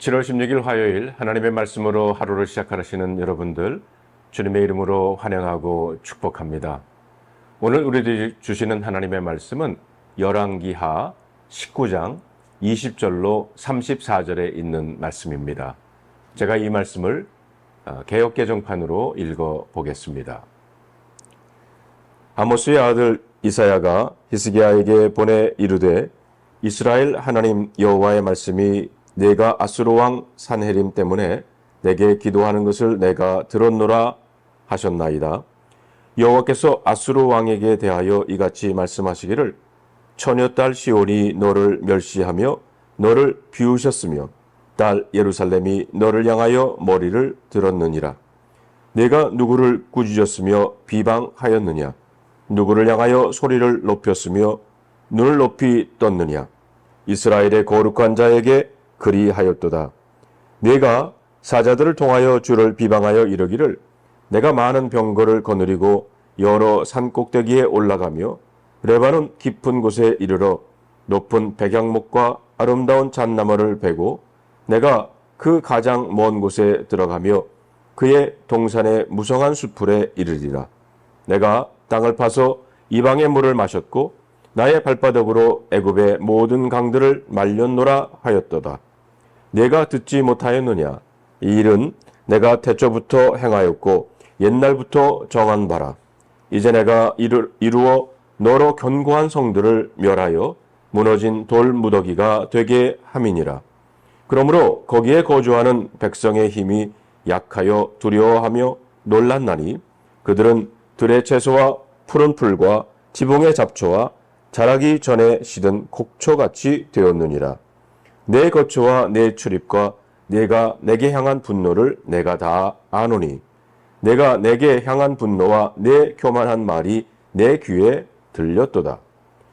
7월 16일 화요일 하나님의 말씀으로 하루를 시작하시는 여러분들 주님의 이름으로 환영하고 축복합니다. 오늘 우리들이 주시는 하나님의 말씀은 열왕기하 19장 20절로 34절에 있는 말씀입니다. 제가 이 말씀을 개역개정판으로 읽어 보겠습니다. 아모스의 아들 이사야가 히스기야에게 보내 이르되 이스라엘 하나님 여호와의 말씀이 내가 아수르 왕 산헤림 때문에 내게 기도하는 것을 내가 들었노라 하셨나이다. 여호와께서 아수르 왕에게 대하여 이같이 말씀하시기를 처녀딸 시온이 너를 멸시하며 너를 비우셨으며 딸 예루살렘이 너를 향하여 머리를 들었느니라. 내가 누구를 꾸짖었으며 비방하였느냐? 누구를 향하여 소리를 높였으며 눈을 높이 떴느냐? 이스라엘의 거룩한 자에게 그리하였도다. 내가 사자들을 통하여 주를 비방하여 이르기를 내가 많은 병거를 거느리고 여러 산 꼭대기에 올라가며 레바논 깊은 곳에 이르러 높은 백향목과 아름다운 잣나무를 베고 내가 그 가장 먼 곳에 들어가며 그의 동산의 무성한 수풀에 이르리라. 내가 땅을 파서 이방의 물을 마셨고 나의 발바닥으로 애굽의 모든 강들을 말렸노라 하였도다. 내가 듣지 못하였느냐? 이 일은 내가 태초부터 행하였고 옛날부터 정한 바라. 이제 내가 이루어 너로 견고한 성들을 멸하여 무너진 돌 무더기가 되게 함이니라. 그러므로 거기에 거주하는 백성의 힘이 약하여 두려워하며 놀랐나니 그들은 들의 채소와 푸른 풀과 지붕의 잡초와 자라기 전에 시든 곡초같이 되었느니라. 내 거처와 내 출입과 내가 내게 향한 분노를 내가 다 아노니 내가 내게 향한 분노와 내 교만한 말이 내 귀에 들렸도다.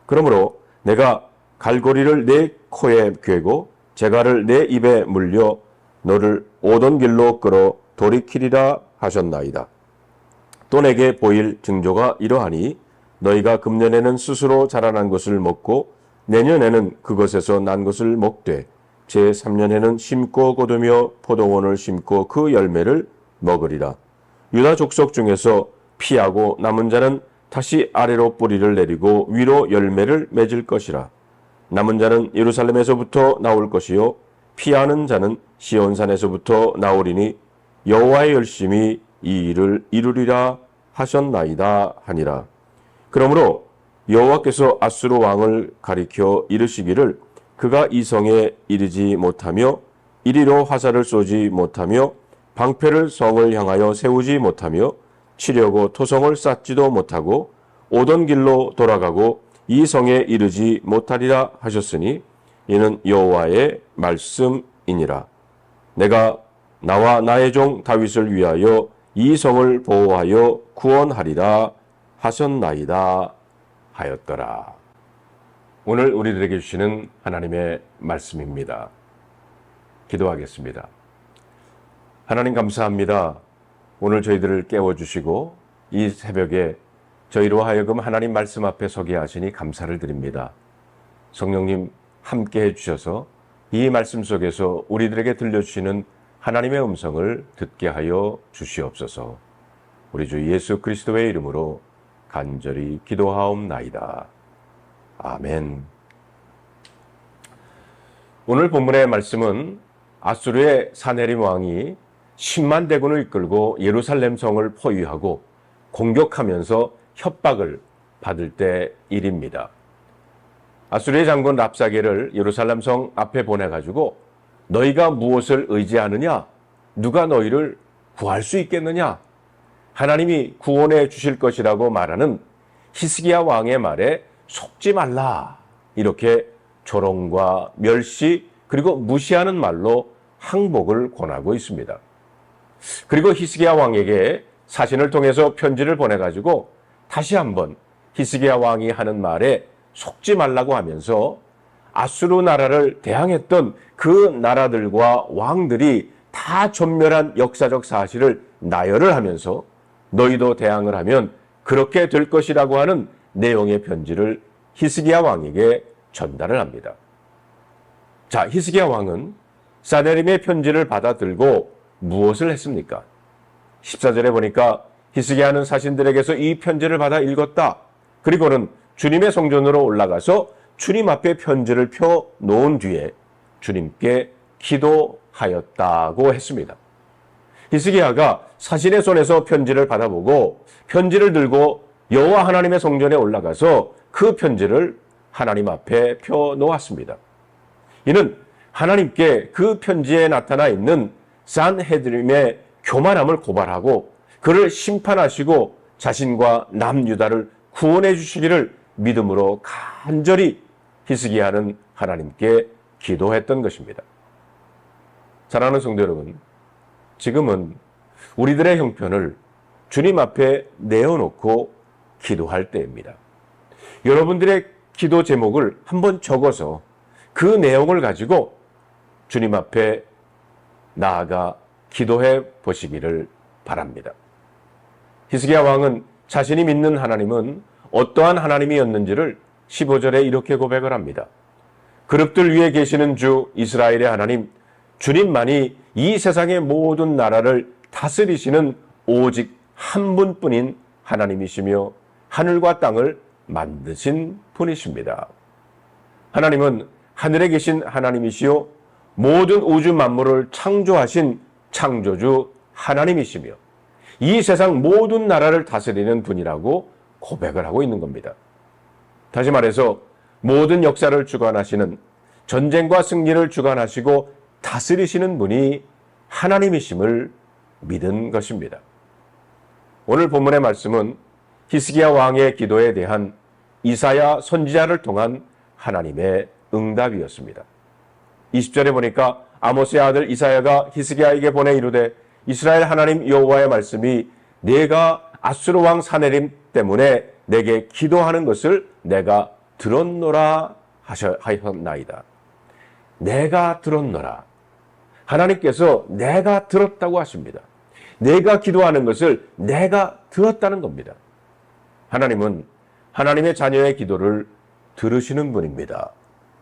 그러므로 내가 갈고리를 내 코에 괴고 재갈을 내 입에 물려 너를 오던 길로 끌어 돌이키리라 하셨나이다. 또 내게 보일 징조가 이러하니 너희가 금년에는 스스로 자라난 것을 먹고 내년에는 그것에서 난 것을 먹되 제3년에는 심고 거두며 포도원을 심고 그 열매를 먹으리라. 유다 족속 중에서 피하고 남은 자는 다시 아래로 뿌리를 내리고 위로 열매를 맺을 것이라. 남은 자는 예루살렘에서부터 나올 것이요 피하는 자는 시온산에서부터 나오리니 여호와의 열심이 이 일을 이루리라 하셨나이다 하니라. 그러므로 여호와께서 아수르 왕을 가리켜 이르시기를 그가 이 성에 이르지 못하며 이리로 화살을 쏘지 못하며 방패를 성을 향하여 세우지 못하며 치려고 토성을 쌓지도 못하고 오던 길로 돌아가고 이 성에 이르지 못하리라 하셨으니 이는 여호와의 말씀이니라. 내가 나와 나의 종 다윗을 위하여 이 성을 보호하여 구원하리라 하셨나이다 하였더라. 오늘 우리들에게 주시는 하나님의 말씀입니다. 기도하겠습니다. 하나님 감사합니다. 오늘 저희들을 깨워주시고 이 새벽에 저희로 하여금 하나님 말씀 앞에 서게 하시니 감사를 드립니다. 성령님 함께 해주셔서 이 말씀 속에서 우리들에게 들려주시는 하나님의 음성을 듣게 하여 주시옵소서. 우리 주 예수 그리스도의 이름으로 간절히 기도하옵나이다. 아멘. 오늘 본문의 말씀은 아수르의 산헤림 왕이 10만 대군을 이끌고 예루살렘 성을 포위하고 공격하면서 협박을 받을 때 일입니다. 아수르의 장군 랍사게를 예루살렘 성 앞에 보내가지고 너희가 무엇을 의지하느냐? 누가 너희를 구할 수 있겠느냐? 하나님이 구원해 주실 것이라고 말하는 히스기야 왕의 말에 속지 말라. 이렇게 조롱과 멸시 그리고 무시하는 말로 항복을 권하고 있습니다. 그리고 히스기야 왕에게 사신을 통해서 편지를 보내가지고 다시 한번 히스기야 왕이 하는 말에 속지 말라고 하면서 아수르 나라를 대항했던 그 나라들과 왕들이 다 전멸한 역사적 사실을 나열을 하면서 너희도 대항을 하면 그렇게 될 것이라고 하는 내용의 편지를 히스기야 왕에게 전달을 합니다. 자, 히스기야 왕은 사네림의 편지를 받아 들고 무엇을 했습니까? 14절에 보니까 히스기야는 사신들에게서 이 편지를 받아 읽었다. 그리고는 주님의 성전으로 올라가서 주님 앞에 편지를 펴 놓은 뒤에 주님께 기도하였다고 했습니다. 히스기야가 사신의 손에서 편지를 받아보고 편지를 들고 여호와 하나님의 성전에 올라가서 그 편지를 하나님 앞에 펴 놓았습니다. 이는 하나님께 그 편지에 나타나 있는 산헤드림의 교만함을 고발하고 그를 심판하시고 자신과 남유다를 구원해 주시기를 믿음으로 간절히 히스기야는 하나님께 기도했던 것입니다. 사랑하는 성도 여러분, 지금은 우리들의 형편을 주님 앞에 내어놓고 기도할 때입니다. 여러분들의 기도 제목을 한번 적어서 그 내용을 가지고 주님 앞에 나아가 기도해 보시기를 바랍니다. 히스기야 왕은 자신이 믿는 하나님은 어떠한 하나님이었는지를 15절에 이렇게 고백을 합니다. 그룹들 위에 계시는 주 이스라엘의 하나님, 주님만이 이 세상의 모든 나라를 다스리시는 오직 한 분뿐인 하나님이시며 하늘과 땅을 만드신 분이십니다. 하나님은 하늘에 계신 하나님이시요 모든 우주 만물을 창조하신 창조주 하나님이시며 이 세상 모든 나라를 다스리는 분이라고 고백을 하고 있는 겁니다. 다시 말해서 모든 역사를 주관하시는, 전쟁과 승리를 주관하시고 다스리시는 분이 하나님이심을 믿은 것입니다. 오늘 본문의 말씀은 히스기야 왕의 기도에 대한 이사야 선지자를 통한 하나님의 응답이었습니다. 20절에 보니까 아모스의 아들 이사야가 히스기야에게 보내 이르되 이스라엘 하나님 여호와의 말씀이 내가 아수르 왕 사네림 때문에 내게 기도하는 것을 내가 들었노라 하셨나이다. 내가 들었노라. 하나님께서 내가 들었다고 하십니다. 내가 기도하는 것을 내가 들었다는 겁니다. 하나님은 하나님의 자녀의 기도를 들으시는 분입니다.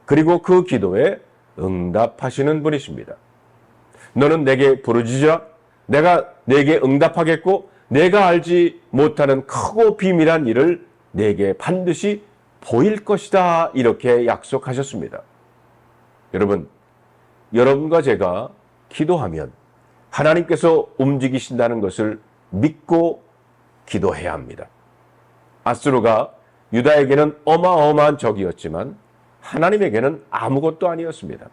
그리고 그 기도에 응답하시는 분이십니다. 너는 내게 부르짖으라. 내가 내게 응답하겠고 내가 알지 못하는 크고 비밀한 일을 내게 반드시 보일 것이다. 이렇게 약속하셨습니다. 여러분, 여러분과 제가 기도하면 하나님께서 움직이신다는 것을 믿고 기도해야 합니다. 아수르가 유다에게는 어마어마한 적이었지만 하나님에게는 아무것도 아니었습니다.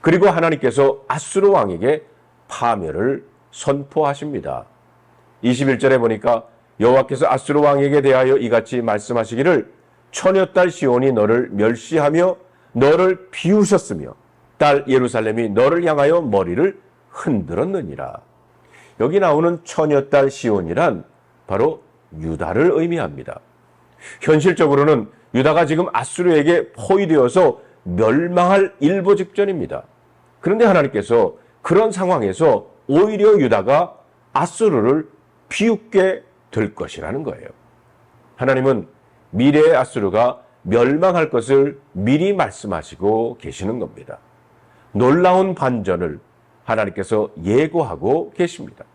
그리고 하나님께서 아수르 왕에게 파멸을 선포하십니다. 21절에 보니까 여호와께서 아수르 왕에게 대하여 이같이 말씀하시기를 처녀딸 시온이 너를 멸시하며 너를 비우셨으며 딸 예루살렘이 너를 향하여 머리를 흔들었느니라. 여기 나오는 처녀딸 시온이란 바로 유다를 의미합니다. 현실적으로는 유다가 지금 아수르에게 포위되어서 멸망할 일보 직전입니다. 그런데 하나님께서 그런 상황에서 오히려 유다가 아수르를 비웃게 될 것이라는 거예요. 하나님은 미래의 아수르가 멸망할 것을 미리 말씀하시고 계시는 겁니다. 놀라운 반전을 하나님께서 예고하고 계십니다.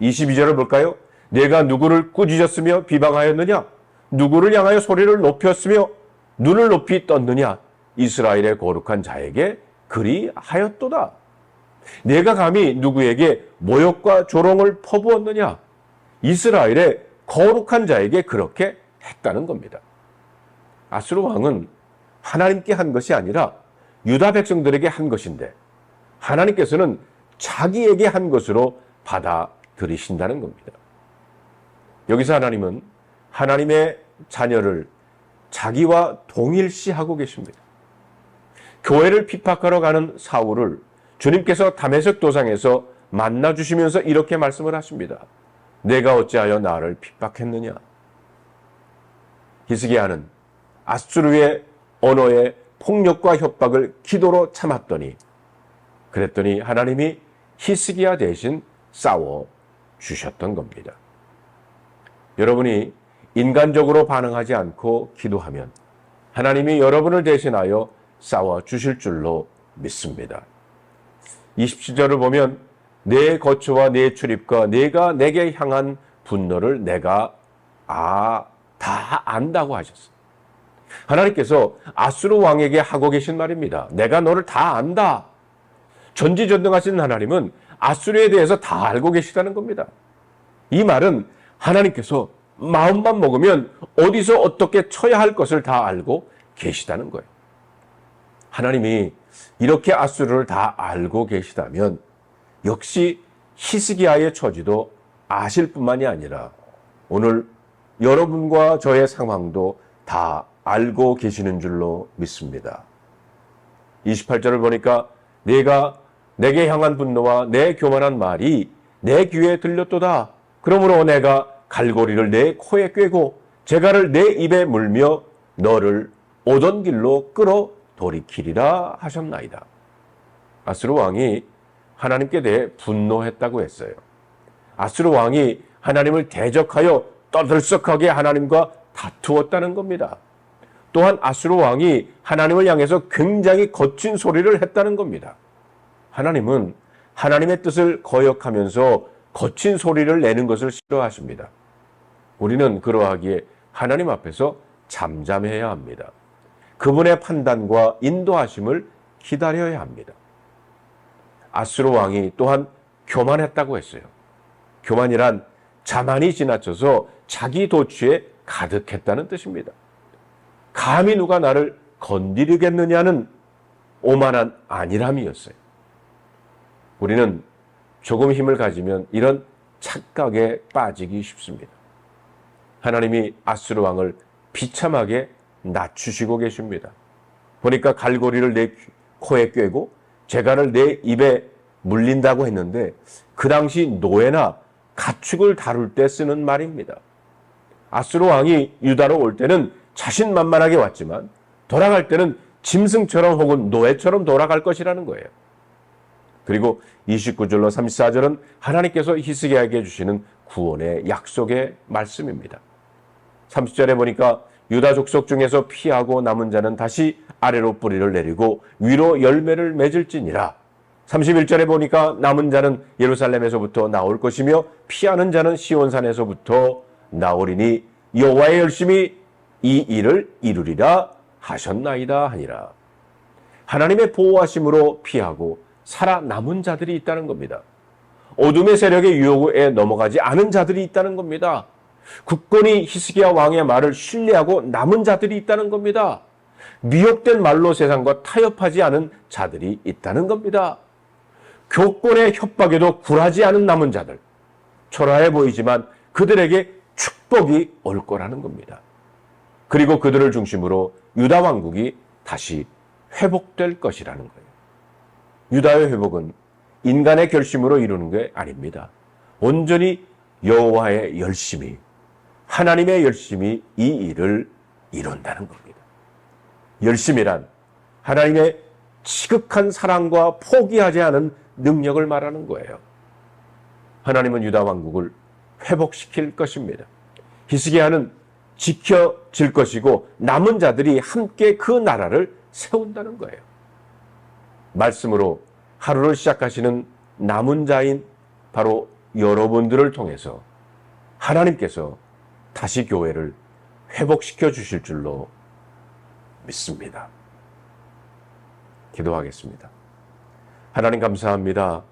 22절을 볼까요? 내가 누구를 꾸짖었으며 비방하였느냐? 누구를 향하여 소리를 높였으며 눈을 높이 떴느냐? 이스라엘의 거룩한 자에게 그리하였도다. 내가 감히 누구에게 모욕과 조롱을 퍼부었느냐? 이스라엘의 거룩한 자에게 그렇게 했다는 겁니다. 아수르 왕은 하나님께 한 것이 아니라 유다 백성들에게 한 것인데 하나님께서는 자기에게 한 것으로 받아들이신다는 겁니다. 여기서 하나님은 하나님의 자녀를 자기와 동일시하고 계십니다. 교회를 핍박하러 가는 사울을 주님께서 다메섹 도상에서 만나주시면서 이렇게 말씀을 하십니다. 내가 어찌하여 나를 핍박했느냐? 히스기야는 아수르의 언어의 폭력과 협박을 기도로 참았더니 그랬더니 하나님이 히스기야 대신 싸워 주셨던 겁니다. 여러분이 인간적으로 반응하지 않고 기도하면 하나님이 여러분을 대신하여 싸워 주실 줄로 믿습니다. 27절을 보면 내 거처와 내 출입과 내가 내게 향한 분노를 내가 다 안다고 하셨어요. 하나님께서 아수르 왕에게 하고 계신 말입니다. 내가 너를 다 안다. 전지전능하신 하나님은 아수르에 대해서 다 알고 계시다는 겁니다. 이 말은 하나님께서 마음만 먹으면 어디서 어떻게 쳐야 할 것을 다 알고 계시다는 거예요. 하나님이 이렇게 아수르를 다 알고 계시다면 역시 히스기야의 처지도 아실 뿐만이 아니라 오늘 여러분과 저의 상황도 다 알고 계시는 줄로 믿습니다. 28절을 보니까 내가 내게 향한 분노와 내 교만한 말이 내 귀에 들렸도다. 그러므로 내가 갈고리를 내 코에 꿰고 재갈을 내 입에 물며 너를 오던 길로 끌어 돌이키리라 하셨나이다. 아수르 왕이 하나님께 대해 분노했다고 했어요. 아수르 왕이 하나님을 대적하여 떠들썩하게 하나님과 다투었다는 겁니다. 또한 아수르 왕이 하나님을 향해서 굉장히 거친 소리를 했다는 겁니다. 하나님은 하나님의 뜻을 거역하면서 거친 소리를 내는 것을 싫어하십니다. 우리는 그러하기에 하나님 앞에서 잠잠해야 합니다. 그분의 판단과 인도하심을 기다려야 합니다. 아수르 왕이 또한 교만했다고 했어요. 교만이란 자만이 지나쳐서 자기 도취에 가득했다는 뜻입니다. 감히 누가 나를 건드리겠느냐는 오만한 안일함이었어요. 우리는 조금 힘을 가지면 이런 착각에 빠지기 쉽습니다. 하나님이 아수르 왕을 비참하게 낮추시고 계십니다. 보니까 갈고리를 내 코에 꿰고 재갈을 내 입에 물린다고 했는데 그 당시 노예나 가축을 다룰 때 쓰는 말입니다. 아수르 왕이 유다로 올 때는 자신만만하게 왔지만 돌아갈 때는 짐승처럼 혹은 노예처럼 돌아갈 것이라는 거예요. 그리고 29절로 34절은 하나님께서 히스기야에게 주시는 구원의 약속의 말씀입니다. 30절에 보니까 유다 족속 중에서 피하고 남은 자는 다시 아래로 뿌리를 내리고 위로 열매를 맺을지니라. 31절에 보니까 남은 자는 예루살렘에서부터 나올 것이며 피하는 자는 시온산에서부터 나오리니 여호와의 열심히 이 일을 이루리라 하셨나이다 하니라. 하나님의 보호하심으로 피하고 살아남은 자들이 있다는 겁니다. 어둠의 세력의 유혹에 넘어가지 않은 자들이 있다는 겁니다. 굳건히 히스기야 왕의 말을 신뢰하고 남은 자들이 있다는 겁니다. 미혹된 말로 세상과 타협하지 않은 자들이 있다는 겁니다. 교권의 협박에도 굴하지 않은 남은 자들, 초라해 보이지만 그들에게 축복이 올 거라는 겁니다. 그리고 그들을 중심으로 유다 왕국이 다시 회복될 것이라는 거예요. 유다의 회복은 인간의 결심으로 이루는 게 아닙니다. 온전히 여호와의 열심이, 하나님의 열심이 이 일을 이룬다는 겁니다. 열심이란 하나님의 지극한 사랑과 포기하지 않은 능력을 말하는 거예요. 하나님은 유다 왕국을 회복시킬 것입니다. 히스기야는 지켜질 것이고 남은 자들이 함께 그 나라를 세운다는 거예요. 말씀으로 하루를 시작하시는 남은 자인 바로 여러분들을 통해서 하나님께서 다시 교회를 회복시켜 주실 줄로 믿습니다. 기도하겠습니다. 하나님 감사합니다.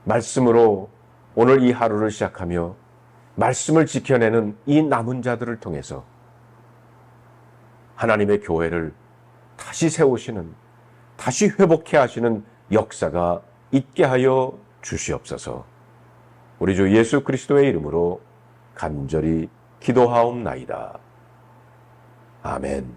말씀으로 오늘 이 하루를 시작하며 말씀을 지켜내는 이 남은 자들을 통해서 하나님의 교회를 다시 세우시는, 다시 회복해 하시는 역사가 있게 하여 주시옵소서. 우리 주 예수 그리스도의 이름으로 간절히 기도하옵나이다. 아멘.